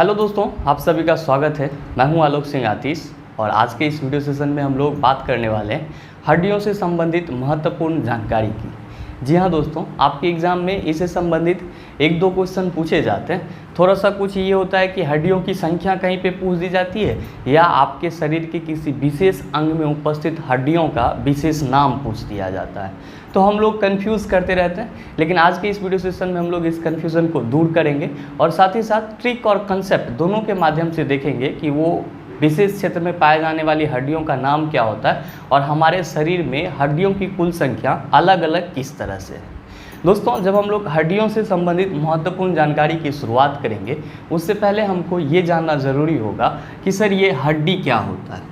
Hello दोस्तों, आप सभी का स्वागत है। मैं हूं आलोक सिंह आतिश और आज के इस वीडियो सेशन में हम लोग बात करने वाले हैं हड्डियों से संबंधित महत्वपूर्ण जानकारी की। जी हाँ दोस्तों, आपके एग्ज़ाम में इससे संबंधित एक दो क्वेश्चन पूछे जाते हैं। थोड़ा सा कुछ ये होता है कि हड्डियों की संख्या कहीं पे पूछ दी जाती है या आपके शरीर के किसी विशेष अंग में उपस्थित हड्डियों का विशेष नाम पूछ दिया जाता है, तो हम लोग कंफ्यूज करते रहते हैं। लेकिन आज के इस वीडियो सेशन में हम लोग इस कंफ्यूजन को दूर करेंगे और साथ ही साथ ट्रिक और कंसेप्ट दोनों के माध्यम से देखेंगे कि वो विशेष क्षेत्र में पाए जाने वाली हड्डियों का नाम क्या होता है और हमारे शरीर में हड्डियों की कुल संख्या अलग अलग किस तरह से है। दोस्तों, जब हम लोग हड्डियों से संबंधित महत्वपूर्ण जानकारी की शुरुआत करेंगे उससे पहले हमको ये जानना ज़रूरी होगा कि सर ये हड्डी क्या होता है,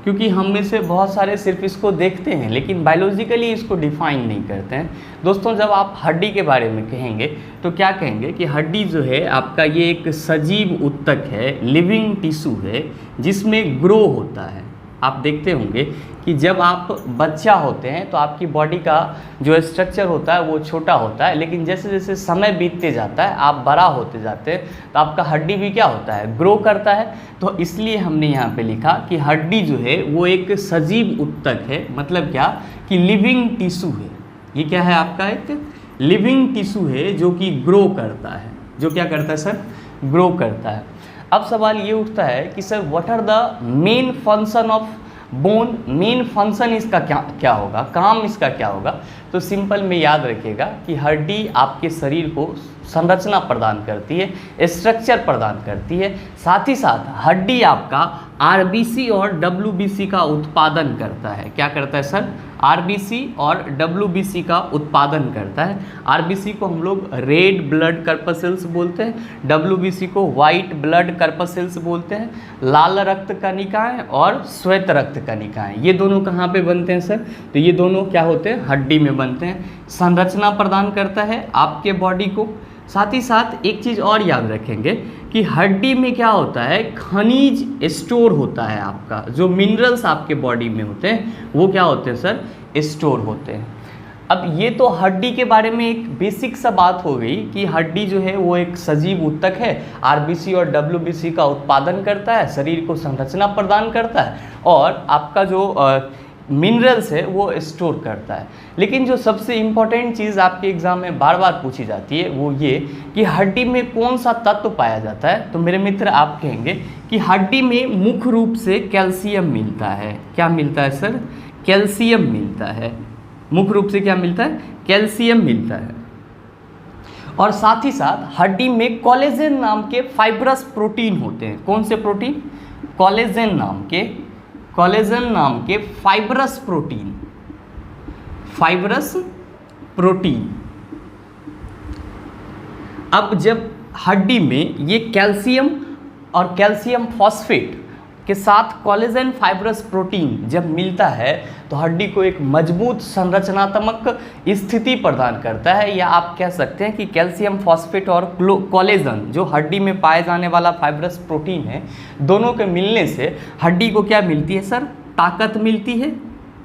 क्योंकि हम में से बहुत सारे सिर्फ इसको देखते हैं लेकिन बायोलॉजिकली इसको डिफाइन नहीं करते हैं। दोस्तों, जब आप हड्डी के बारे में कहेंगे तो क्या कहेंगे कि हड्डी जो है आपका ये एक सजीव ऊतक है, लिविंग टिश्यू है जिसमें ग्रो होता है। आप देखते होंगे कि जब आप बच्चा होते हैं तो आपकी बॉडी का जो स्ट्रक्चर होता है वो छोटा होता है, लेकिन जैसे जैसे समय बीतते जाता है आप बड़ा होते जाते हैं तो आपका हड्डी भी क्या होता है, ग्रो करता है। तो इसलिए हमने यहाँ पे लिखा कि हड्डी जो है वो एक सजीव ऊतक है। मतलब क्या कि लिविंग टिश्यू है। ये क्या है, आपका एक लिविंग टिश्यू है जो कि ग्रो करता है। जो क्या करता है सर, ग्रो करता है। अब सवाल ये उठता है कि sir what are the main function of bone. Main function इसका क्या होगा, काम इसका क्या होगा। तो सिंपल में याद रखिएगा कि हड्डी आपके शरीर को संरचना प्रदान करती है, स्ट्रक्चर प्रदान करती है। साथ ही साथ हड्डी आपका आरबीसी और डब्ल्यूबीसी का उत्पादन करता है। क्या करता है सर, आरबीसी और डब्ल्यूबीसी का उत्पादन करता है। आरबीसी को हम लोग रेड ब्लड कर्पसेल्स बोलते हैं, डब्ल्यूबीसी को वाइट ब्लड कर्पसेल्स बोलते हैं। लाल रक्त कणिकाएं और श्वेत रक्त कणिकाएं, ये दोनों कहाँ पे बनते हैं सर, तो ये दोनों क्या होते हैं, हड्डी में बनते हैं। संरचना प्रदान करता है आपके बॉडी को। साथ ही साथ एक चीज़ और याद रखेंगे कि हड्डी में क्या होता है, खनिज स्टोर होता है। आपका जो मिनरल्स आपके बॉडी में होते हैं वो क्या होते हैं सर, स्टोर होते हैं। अब ये तो हड्डी के बारे में एक बेसिक सा बात हो गई कि हड्डी जो है वो एक सजीव ऊतक है, आरबीसी और डब्ल्यूबीसी का उत्पादन करता है, शरीर को संरचना प्रदान करता है और आपका जो मिनरल्स है वो स्टोर करता है। लेकिन जो सबसे इम्पॉर्टेंट चीज़ आपके एग्ज़ाम में बार बार पूछी जाती है वो ये कि हड्डी में कौन सा तत्व पाया जाता है। तो मेरे मित्र आप कहेंगे कि हड्डी में मुख्य रूप से कैल्शियम मिलता है। क्या मिलता है सर, कैल्शियम मिलता है। मुख्य रूप से क्या मिलता है, कैल्शियम मिलता है। और साथ ही साथ हड्डी में कोलेजन नाम के फाइब्रस प्रोटीन होते हैं। कौन से प्रोटीन, कोलेजन नाम के फाइब्रस प्रोटीन। अब जब हड्डी में ये कैल्शियम और कैल्शियम फॉस्फेट के साथ कोलेजन फाइब्रस प्रोटीन जब मिलता है तो हड्डी को एक मजबूत संरचनात्मक स्थिति प्रदान करता है। या आप कह सकते हैं कि कैल्शियम फॉस्फेट और कोलेजन जो हड्डी में पाए जाने वाला फाइब्रस प्रोटीन है, दोनों के मिलने से हड्डी को क्या मिलती है सर, ताकत मिलती है।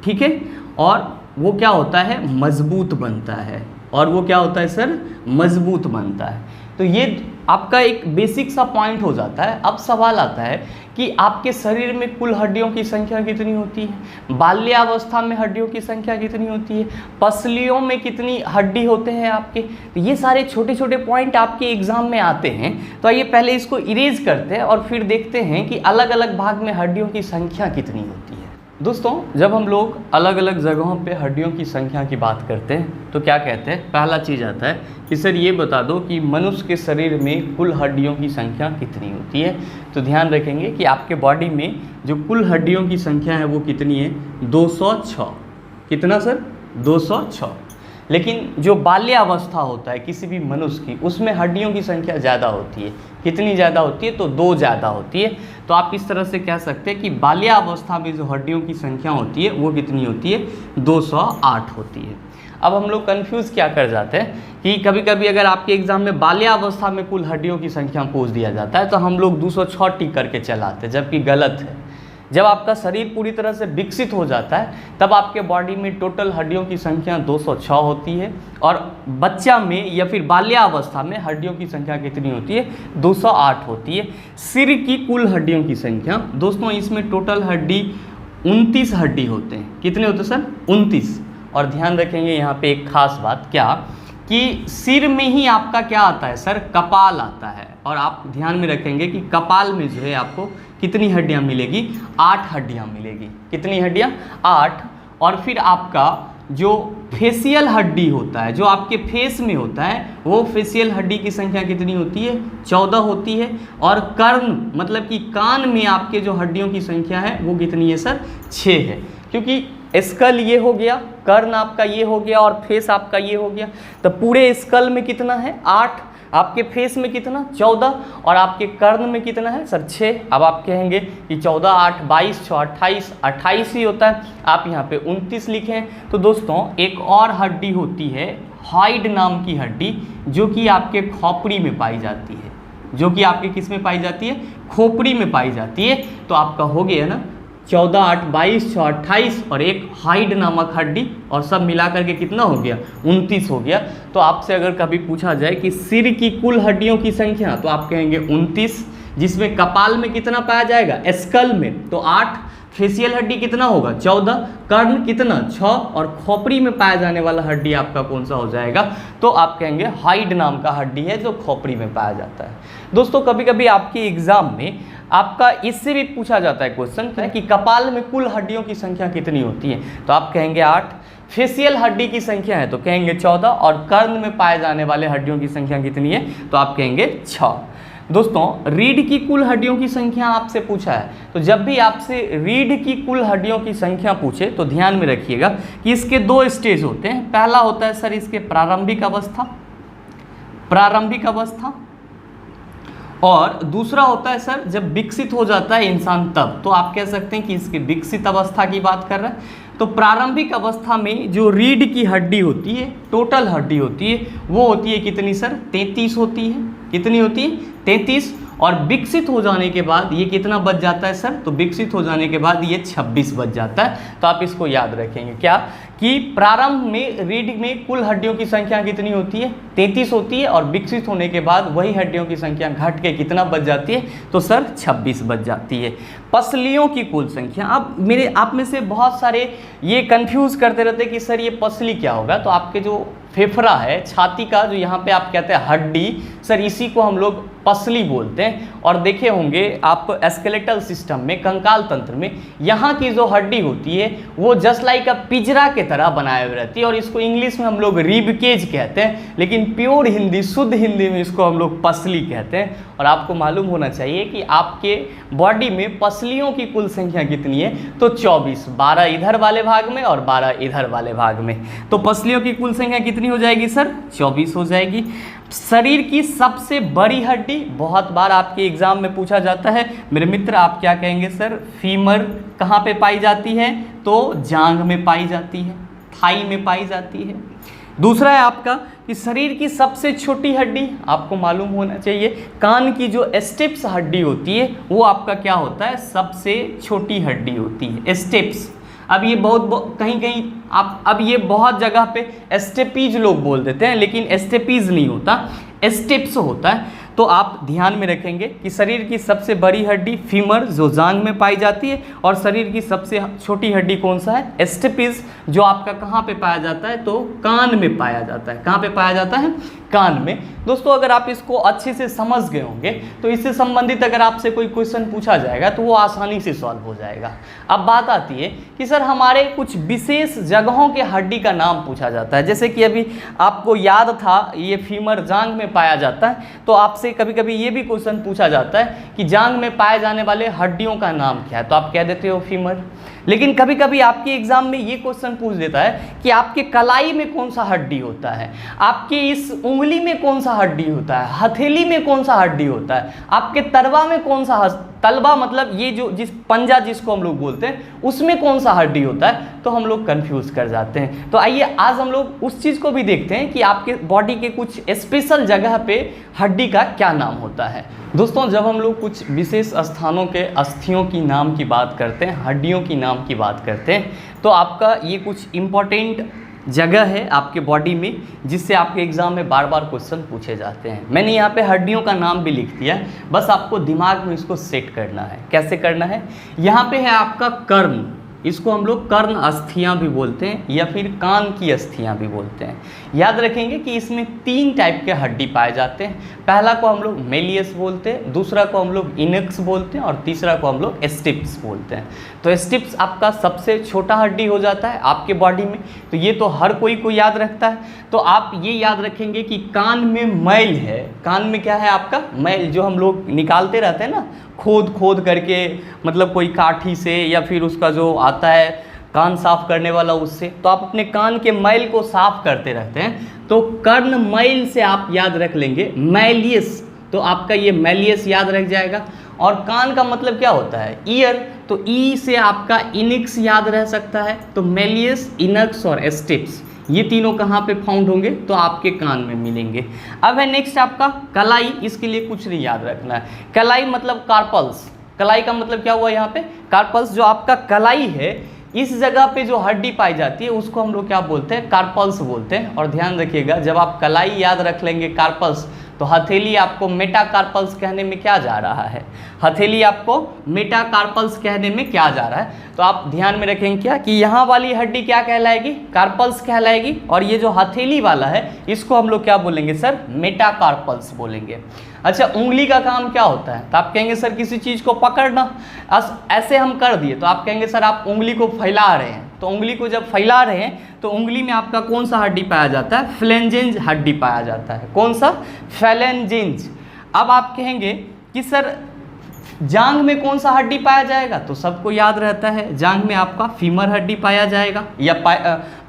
ठीक है, और वो क्या होता है, मजबूत बनता है। और वो क्या होता है सर, मजबूत बनता है। तो ये आपका एक बेसिक सा पॉइंट हो जाता है। अब सवाल आता है कि आपके शरीर में कुल हड्डियों की संख्या कितनी होती है, बाल्यावस्था में हड्डियों की संख्या कितनी होती है, पसलियों में कितनी हड्डी होते हैं आपके। तो ये सारे छोटे छोटे पॉइंट आपके एग्जाम में आते हैं। तो आइए पहले इसको इरेज करते हैं और फिर देखते हैं कि अलग अलग भाग में हड्डियों की संख्या कितनी होती है। दोस्तों, जब हम लोग अलग अलग जगहों पे हड्डियों की संख्या की बात करते हैं तो क्या कहते हैं, पहला चीज़ आता है कि सर ये बता दो कि मनुष्य के शरीर में कुल हड्डियों की संख्या कितनी होती है। तो ध्यान रखेंगे कि आपके बॉडी में जो कुल हड्डियों की संख्या है वो कितनी है, 206। कितना सर, 206। लेकिन जो बाल्यावस्था होता है किसी भी मनुष्य की, उसमें हड्डियों की संख्या ज़्यादा होती है। कितनी ज़्यादा होती है, तो 2 ज़्यादा होती है। तो आप इस तरह से कह सकते हैं कि बाल्यावस्था में जो हड्डियों की संख्या होती है वो कितनी होती है, 208 होती है। अब हम लोग कंफ्यूज क्या कर जाते हैं कि कभी कभी अगर आपके एग्जाम में बाल्यावस्था में कुल हड्डियों की संख्या पूछ दिया जाता है तो हम लोग 206 टिक करके चलाते हैं, जबकि गलत है। जब आपका शरीर पूरी तरह से विकसित हो जाता है तब आपके बॉडी में टोटल हड्डियों की संख्या 206 होती है, और बच्चा में या फिर बाल्यावस्था में हड्डियों की संख्या कितनी होती है? 208 होती है। सिर की कुल हड्डियों की संख्या दोस्तों, इसमें टोटल हड्डी 29 हड्डी होते हैं। कितने होते हैं सर? 29। और ध्यान रखेंगे यहाँ पे एक खास बात, क्या कि सिर में ही आपका क्या आता है सर? कपाल आता है। और आप ध्यान में रखेंगे कि कपाल में जो है आपको कितनी हड्डियां मिलेगी? 8 हड्डियां मिलेगी। कितनी हड्डियां? 8। और फिर आपका जो फेशियल हड्डी होता है, जो आपके फेस में होता है, वो फेशियल हड्डी की संख्या कितनी होती है? 14 होती है। और कर्ण मतलब कि कान में आपके जो हड्डियों की संख्या है वो कितनी है सर? 6 है। क्योंकि स्कल ये हो गया, कर्ण आपका ये हो गया और फेस आपका ये हो गया, तो पूरे स्कल में कितना है? 8। आपके फेस में कितना? 14। और आपके कर्ण में कितना है सर? 6। अब आप कहेंगे कि 14 8 22 6 28, 28 ही होता है, आप यहाँ पे 29 लिखें। तो दोस्तों एक और हड्डी होती है हाइड नाम की हड्डी, जो कि आपके खोपड़ी में पाई जाती है। जो कि आपके किस में पाई जाती है? खोपड़ी में पाई जाती है। तो आपका हो गया ना 14 8 22 6 28 और एक हाइड नामक हड्डी, और सब मिला करके कितना हो गया? 29 हो गया। तो आपसे अगर कभी पूछा जाए कि सिर की कुल हड्डियों की संख्या, तो आप कहेंगे 29, जिसमें कपाल में कितना पाया जाएगा? स्कल में तो 8, फेशियल हड्डी कितना होगा? 14, कर्ण कितना? 6, और खोपड़ी में पाया जाने वाला हड्डी आपका कौन सा हो जाएगा? तो आप कहेंगे हाइड नाम का हड्डी है जो खोपड़ी में पाया जाता है। दोस्तों कभी कभी आपके एग्जाम में आपका इससे भी पूछा जाता है क्वेश्चन है कि कपाल में कुल हड्डियों की संख्या कितनी होती है? तो आप कहेंगे 8। फेशियल हड्डी की संख्या है तो कहेंगे 14, और कर्ण में पाए जाने वाले हड्डियों की संख्या कितनी है? तो आप कहेंगे 6। दोस्तों रीढ़ की कुल हड्डियों की संख्या आपसे पूछा है, तो जब भी आपसे रीढ़ की कुल हड्डियों की संख्या पूछे तो ध्यान में रखिएगा कि इसके 2 स्टेज होते हैं। पहला होता है सर इसके प्रारंभिक अवस्था, और दूसरा होता है सर जब विकसित हो जाता है इंसान तब। तो आप कह सकते हैं कि इसकी विकसित अवस्था की बात कर रहे हैं। तो प्रारंभिक अवस्था में जो रीढ़ की हड्डी होती है, टोटल हड्डी होती है, वो होती है कितनी सर? 33 होती है। कितनी होती है? 33। और विकसित हो जाने के बाद ये कितना बच जाता है सर? तो विकसित हो जाने के बाद ये 26 बच जाता है। तो आप इसको याद रखेंगे क्या कि प्रारंभ में रीढ़ में कुल हड्डियों की संख्या कितनी होती है? 33 होती है, और विकसित होने के बाद वही हड्डियों की संख्या घट के कितना बच जाती है? तो सर 26 बच जाती है। पसलियों की कुल संख्या, अब आप में से बहुत सारे ये कंफ्यूज करते रहते हैं कि सर ये पसली क्या होगा? तो आपके जो फेफड़ा है, छाती का जो यहाँ पे आप कहते हैं हड्डी, सर इसी को हम लोग पसली बोलते हैं। और देखे होंगे आप स्केलेटल सिस्टम में, कंकाल तंत्र में, यहाँ की जो हड्डी होती है वो जस्ट लाइक अ पिंजरा के तरह बनाए हुए रहती है, और इसको इंग्लिश में हम लोग रिब केज कहते हैं, लेकिन प्योर हिंदी, शुद्ध हिंदी में इसको हम लोग पसली कहते हैं। और आपको मालूम होना चाहिए कि आपके बॉडी में पसलियों की कुल संख्या कितनी है? तो 24, 12 इधर वाले भाग में और 12 इधर वाले भाग में। तो पसलियों की कुल संख्या कितनी हो जाएगी सर? 24 हो जाएगी। शरीर की सबसे बड़ी हड्डी, बहुत बार आपके एग्जाम में पूछा जाता है मेरे मित्र, आप क्या कहेंगे सर? फीमर कहाँ पे पाई जाती है? तो जांघ में पाई जाती है, थाई में पाई जाती है। दूसरा है आपका कि शरीर की सबसे छोटी हड्डी, आपको मालूम होना चाहिए, कान की जो स्टेप्स हड्डी होती है वो आपका क्या होता है? सबसे छोटी हड्डी होती है, स्टेप्स। अब ये बहुत कहीं कहीं अब ये बहुत जगह पे स्टेपीज लोग बोल देते हैं, लेकिन स्टेपीज नहीं होता, स्टेप्स होता है। तो आप ध्यान में रखेंगे कि शरीर की सबसे बड़ी हड्डी फीमर जो जांघ में पाई जाती है, और शरीर की सबसे छोटी हड्डी कौन सा है? स्टेपीज, जो आपका कहाँ पे पाया जाता है? तो कान में पाया जाता है। कहाँ पे पाया जाता है? कान में। दोस्तों अगर आप इसको अच्छे से समझ गए होंगे तो इससे संबंधित अगर आपसे कोई क्वेश्चन पूछा जाएगा तो वो आसानी से सॉल्व हो जाएगा। अब बात आती है कि सर हमारे कुछ विशेष जगहों के हड्डी का नाम पूछा जाता है, जैसे कि अभी आपको याद था ये फीमर जांघ में पाया जाता है, तो आपसे कभी कभी ये भी क्वेश्चन पूछा जाता है कि जांघ में पाए जाने वाले हड्डियों का नाम क्या है? तो आप कह देते हो फीमर। लेकिन कभी कभी आपके एग्जाम में ये क्वेश्चन पूछ देता है कि आपके कलाई में कौन सा हड्डी होता है, आपके इस उंगली में कौन सा हड्डी होता है, हथेली में कौन सा हड्डी होता है, आपके तलवा में कौन सा, तलवा मतलब ये जो जिस पंजा जिसको हम लोग बोलते हैं उसमें कौन सा हड्डी होता है, तो हम लोग कंफ्यूज कर जाते हैं। तो आइए आज हम लोग उस चीज़ को भी देखते हैं कि आपके बॉडी के कुछ स्पेशल जगह पे हड्डी का क्या नाम होता है। दोस्तों जब हम लोग कुछ विशेष स्थानों के अस्थियों की नाम की बात करते हैं, हड्डियों की नाम की बात करते हैं, तो आपका ये कुछ इम्पोर्टेंट जगह है आपके बॉडी में जिससे आपके एग्जाम में बार बार क्वेश्चन पूछे जाते हैं। मैंने यहाँ पे हड्डियों का नाम भी लिख दिया है, बस आपको दिमाग में इसको सेट करना है। कैसे करना है, यहाँ पे है आपका कर्ण, इसको हम लोग कर्ण अस्थियाँ भी बोलते हैं या फिर कान की अस्थियाँ भी बोलते हैं। याद रखेंगे कि इसमें 3 टाइप के हड्डी पाए जाते हैं। पहला को हम लोग मेलियस बोलते हैं, दूसरा को हम लोग इनक्स बोलते हैं और तीसरा को हम लोग स्टिप्स बोलते हैं। तो स्टिप्स आपका सबसे छोटा हड्डी हो जाता है आपके बॉडी में, तो ये तो हर कोई को याद रखता है। तो आप ये याद रखेंगे कि कान में मैल है, कान में क्या है आपका मैल, जो हम लोग निकालते रहते हैं ना खोद खोद करके, मतलब कोई काठी से या फिर उसका जो आता है कान साफ करने वाला उससे, तो आप अपने कान के मैल को साफ करते रहते हैं। तो कर्ण मैल से आप याद रख लेंगे मैलियस, तो आपका ये मैलियस याद रख जाएगा। और कान का मतलब क्या होता है ईयर, तो ई से आपका इनिक्स याद रह सकता है। तो मैलियस, इनक्स और स्टिप्स ये तीनों कहाँ पे फाउंड होंगे, तो आपके कान में मिलेंगे। अब है नेक्स्ट आपका कलाई, इसके लिए कुछ नहीं याद रखना है। कलाई मतलब कार्पल्स, कलाई का मतलब क्या हुआ यहाँ पे कार्पल्स, जो आपका कलाई है इस जगह पे जो हड्डी पाई जाती है उसको हम लोग क्या बोलते हैं, कार्पल्स बोलते हैं। और ध्यान रखिएगा जब आप कलाई याद रख लेंगे कार्पल्स, तो हथेली आपको मेटाकार्पल्स कहने में क्या जा रहा है, हथेली आपको मेटाकार्पल्स कहने में क्या जा रहा है। तो आप ध्यान में रखेंगे क्या कि यहाँ वाली हड्डी क्या कहलाएगी, कार्पल्स कहलाएगी, और ये जो हथेली वाला है इसको हम लोग क्या बोलेंगे सर, मेटाकार्पल्स बोलेंगे। अच्छा उंगली का काम क्या होता है, तो आप कहेंगे सर किसी चीज़ को पकड़ना, ऐसे हम कर दिए तो आप कहेंगे सर आप उंगली को फैला रहे हैं। तो उंगली को जब फैला रहे हैं तो उंगली में आपका कौन सा हड्डी पाया जाता है, फ्लेंजेंज हड्डी पाया जाता है। कौन सा, फेलेंजेंज। अब आप कहेंगे कि सर जांघ में कौन सा हड्डी पाया जाएगा, तो सबको याद रहता है जांघ में आपका फीमर हड्डी पाया जाएगा या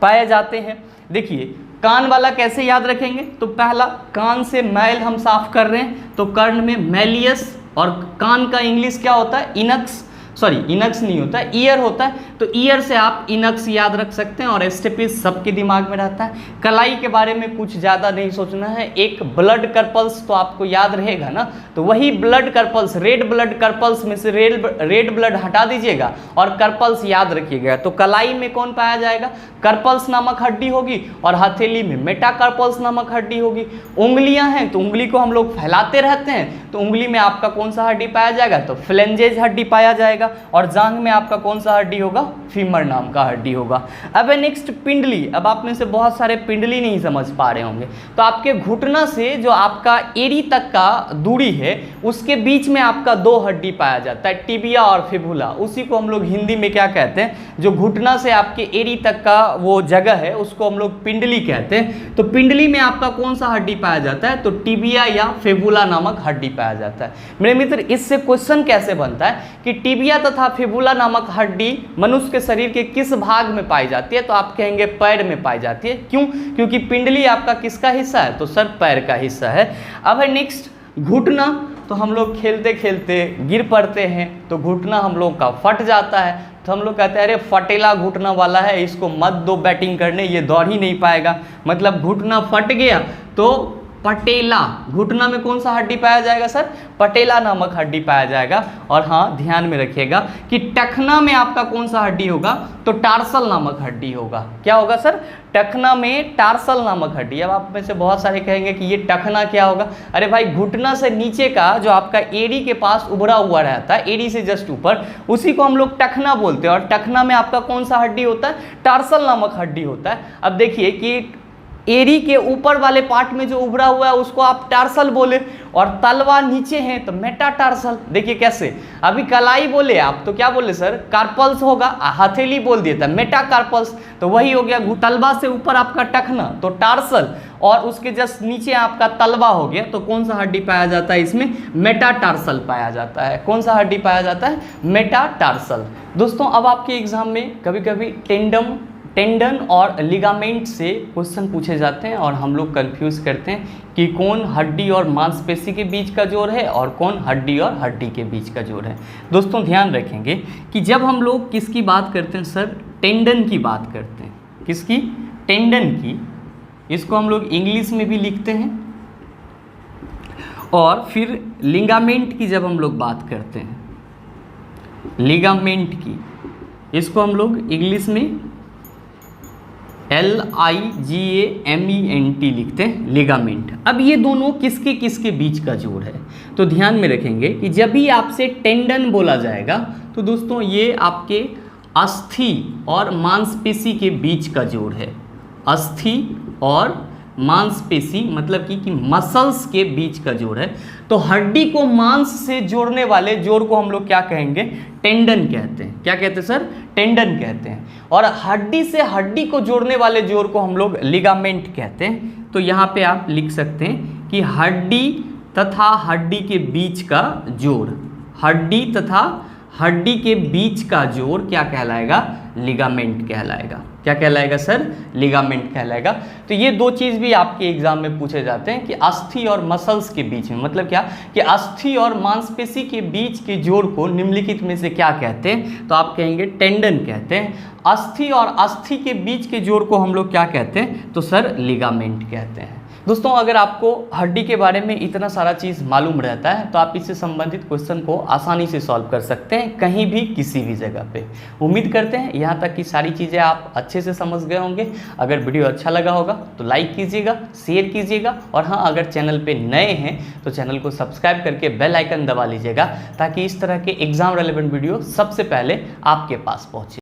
पाए जाते हैं। देखिए कान वाला कैसे याद रखेंगे, तो पहला कान से मैल हम साफ कर रहे हैं तो कर्ण में मैलियस, और कान का इंग्लिश क्या होता है, इनक्स, सॉरी इनक्स नहीं होता है, ईयर होता है। तो ईयर से आप इनक्स याद रख सकते हैं और स्टेपिस सबके दिमाग में रहता है। कलाई के बारे में कुछ ज़्यादा नहीं सोचना है, एक ब्लड कर्पल्स तो आपको याद रहेगा ना, तो वही ब्लड कर्पल्स, रेड ब्लड कर्पल्स में से रेड ब्लड हटा दीजिएगा और कर्पल्स याद रखिएगा। तो कलाई में कौन पाया जाएगा, कर्पल्स नामक हड्डी होगी, और हथेली में मेटाकार्पल्स नामक हड्डी होगी। उंगलियां हैं तो उंगली को हम लोग फैलाते रहते हैं, तो उंगली में आपका कौन सा हड्डी पाया जाएगा, तो फ्लेंजेज हड्डी पाया जाएगा। और जांघ में आपका कौन सा हड्डी होगा, फीमर नाम का हड्डी होगा। अब है नेक्स्ट पिंडली। अब आप में से बहुत सारे पिंडली नहीं समझ पा रहे होंगे, तो आपके घुटना से जो आपका एड़ी तक का दूरी है उसके बीच में आपका 2 हड्डी पाया जाता है, टिबिया और फिबुला। उसी को हम लोग हिंदी में क्या कहते हैं, जो घुटना से आपके एड़ी तक का वो जगह है उसको हम लोग पिंडली कहते हैं। तो पिंडली में आपका कौन सा हड्डी पाया जाता है, तो टिबिया या फिबुला नामक हड्डी पाया जाता है। मेरे मित्र इससे क्वेश्चन कैसे बनता है कि टिबिया तथा फिबुला नामक हड्डी मनुष्य के शरीर के किस भाग में पाई जाती है, तो आप कहेंगे पैर में पाई जाती है। क्यों, क्योंकि पिंडली आपका किसका हिस्सा है, तो सर पैर का हिस्सा है। अब है नेक्स्ट घुटना। तो हम लोग खेलते खेलते गिर पड़ते हैं तो घुटना हम लोग का फट जाता है, तो हम लोग कहते हैं अरे फटेला घुटना वाला है, इसको मत दो बैटिंग करने, ये दौड़ ही नहीं पाएगा। मतलब घुटना फट गया तो पटेला, घुटना में कौन सा हड्डी पाया जाएगा सर, पटेला नामक हड्डी पाया जाएगा। और हाँ ध्यान में रखिएगा कि टखना में आपका कौन सा हड्डी होगा, तो टार्सल नामक हड्डी होगा। क्या होगा सर, टखना में टार्सल नामक हड्डी। अब आप में से बहुत सारे कहेंगे कि ये टखना क्या होगा, अरे भाई घुटना से नीचे का जो आपका एड़ी के पास उभरा हुआ रहता है, एड़ी से जस्ट ऊपर, उसी को हम लोग टखना बोलते हैं। और टखना में आपका कौन सा हड्डी होता है, टार्सल नामक हड्डी होता है। अब देखिए कि एड़ी के ऊपर वाले पार्ट में जो उभरा हुआ है उसको आप टार्सल बोले, और तलवा नीचे है तो मेटाटार्सल। देखिए कैसे, अभी कलाई बोले आप तो क्या बोले सर, कार्पल्स होगा, हथेली बोल दिया था मेटाकार्पल्स, तो वही हो गया तलवा से ऊपर आपका टखना तो टार्सल, और उसके जस्ट नीचे आपका तलवा हो गया, तो कौन सा हड्डी पाया जाता है इसमें? मेटाटार्सल पाया जाता है। कौन सा हड्डी पाया जाता है? मेटाटार्सल। दोस्तों अब आपके एग्जाम में कभी कभी टेंडन और लिगामेंट से क्वेश्चन पूछे जाते हैं और हम लोग कंफ्यूज करते हैं कि कौन हड्डी और मांसपेशी के बीच का जोड़ है और कौन हड्डी और हड्डी के बीच का जोड़ है। दोस्तों ध्यान रखेंगे कि जब हम लोग किसकी बात करते हैं सर, टेंडन की बात करते हैं। किसकी? टेंडन की। इसको हम लोग इंग्लिश में भी लिखते हैं। और फिर लिगामेंट की जब हम लोग बात करते हैं, लिगामेंट की, इसको हम लोग इंग्लिश में LIGAMENT लिखते हैं, लिगामेंट। अब ये दोनों किसके किसके बीच का जोड़ है? तो ध्यान में रखेंगे कि जब भी आपसे टेंडन बोला जाएगा तो दोस्तों ये आपके अस्थि और मांसपेशी के बीच का जोड़ है। अस्थि और मांसपेशी मतलब कि मसल्स के बीच का जोड़ है। तो हड्डी को मांस से जोड़ने वाले जोड़ को हम लोग क्या कहेंगे? टेंडन कहते हैं। क्या कहते हैं सर? टेंडन कहते हैं। और हड्डी से हड्डी को जोड़ने वाले जोड़ को हम लोग लिगामेंट कहते हैं। तो यहाँ पे आप लिख सकते हैं कि हड्डी तथा हड्डी के बीच का जोड़, हड्डी तथा हड्डी के बीच का जोड़ क्या कहलाएगा? लिगामेंट कहलाएगा। क्या कहलाएगा सर? लिगामेंट कहलाएगा। तो ये दो चीज़ भी आपके एग्जाम में पूछे जाते हैं कि अस्थि और मसल्स के बीच में, मतलब क्या कि अस्थि और मांसपेशी के बीच के जोड़ को निम्नलिखित में से क्या कहते हैं? तो आप कहेंगे टेंडन कहते हैं। अस्थि और अस्थि के बीच के जोड़ को हम लोग क्या कहते हैं? तो सर लिगामेंट कहते हैं। दोस्तों अगर आपको हड्डी के बारे में इतना सारा चीज़ मालूम रहता है तो आप इससे संबंधित क्वेश्चन को आसानी से सॉल्व कर सकते हैं कहीं भी किसी भी जगह पे। उम्मीद करते हैं यहाँ तक की सारी चीज़ें आप अच्छे से समझ गए होंगे। अगर वीडियो अच्छा लगा होगा तो लाइक कीजिएगा, शेयर कीजिएगा और हाँ, अगर चैनल पे नए हैं तो चैनल को सब्सक्राइब करके बेल आइकन दबा लीजिएगा ताकि इस तरह के एग्जाम रेलेवेंट वीडियो सबसे पहले आपके पास पहुँचे।